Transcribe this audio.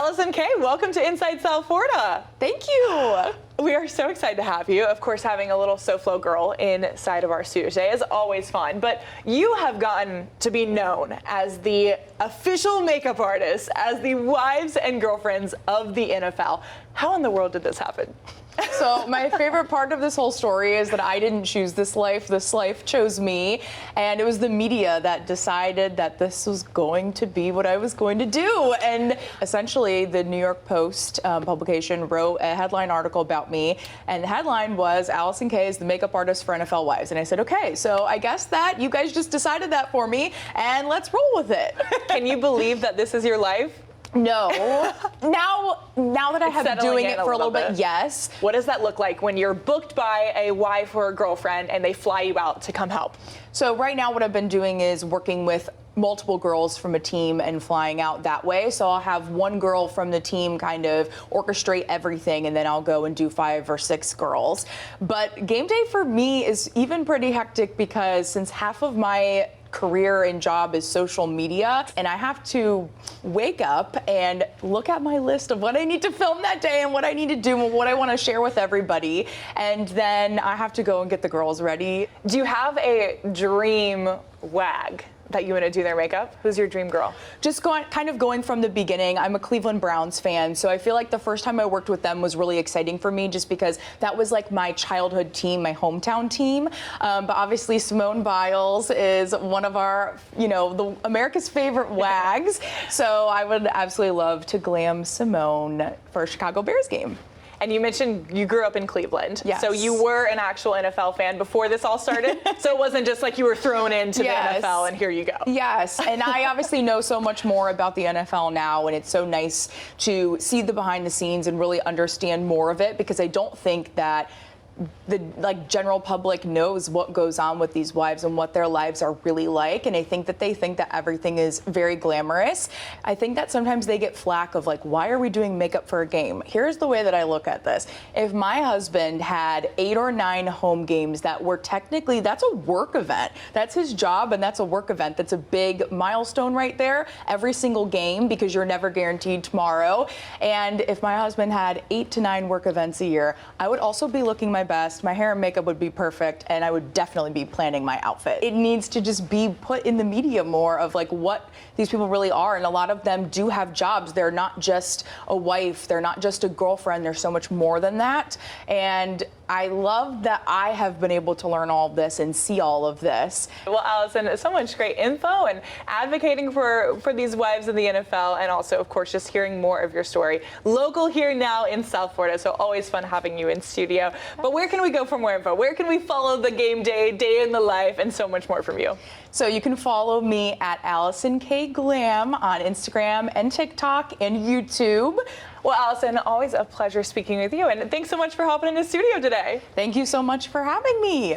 Allison Kaye, welcome to Inside South Florida. Thank you. We are so excited to have you. Of course, having a little SoFlo girl inside of our studio today is always fun, but you have gotten to be known as the official makeup artist, as the wives and girlfriends of the NFL. How in the world did this happen? So my favorite part of this whole story is that I didn't choose this life chose me, and it was the media that decided that this was going to be what I was going to do. And essentially the New York Post publication wrote a headline article about me, and the headline was Allison Kaye is the makeup artist for NFL wives. And I said, okay, so I guess that you guys just decided that for me, and let's roll with it. Can you believe that this is your life? No. Now that I have been doing it for a little bit, yes. What does that look like when you're booked by a wife or a girlfriend and they fly you out to come help? So right now what I've been doing is working with multiple girls from a team and flying out that way. So I'll have one girl from the team kind of orchestrate everything, and then I'll go and do 5 or 6 girls. But game day for me is even pretty hectic because since half of my career and job is social media, and I have to wake up and look at my list of what I need to film that day and what I need to do and what I want to share with everybody, and then I have to go and get the girls ready. Do you have a dream wag that you want to do their makeup? Who's your dream girl? Just kind of going from the beginning. I'm a Cleveland Browns fan, so I feel like the first time I worked with them was really exciting for me just because that was like my childhood team, my hometown team. But obviously Simone Biles is one of our, the America's favorite wags. So I would absolutely love to glam Simone for a Chicago Bears game. And you mentioned you grew up in Cleveland. Yes. So you were an actual NFL fan before this all started? So it wasn't just like you were thrown into the NFL and here you go. Yes, and I obviously know so much more about the NFL now, and it's so nice to see the behind the scenes and really understand more of it, because I don't think that the general public knows what goes on with these wives and what their lives are really like, and I think that they think that everything is very glamorous. I think that sometimes they get flack of like, why are we doing makeup for a game? Here's the way that I look at this. If my husband had 8 or 9 home games that were technically, that's a work event. That's his job, and that's a work event. That's a big milestone right there, every single game, because you're never guaranteed tomorrow. And if my husband had 8 to 9 work events a year, I would also be looking my best. My hair and makeup would be perfect, and I would definitely be planning my outfit. It needs to just be put in the media more of like what these people really are, and a lot of them do have jobs. They're not just a wife, they're not just a girlfriend, they're so much more than that. And I love that I have been able to learn all of this and see all of this. Well, Allison, so much great info and advocating for these wives in the NFL, and also, of course, just hearing more of your story. Local here now in South Florida, so always fun having you in studio. But where can we go for more info? Where can we follow the game day, day in the life, and so much more from you? So you can follow me at Allison Kaye Glam on Instagram and TikTok and YouTube. Well, Allison, always a pleasure speaking with you, and thanks so much for hopping in the studio today. Thank you so much for having me.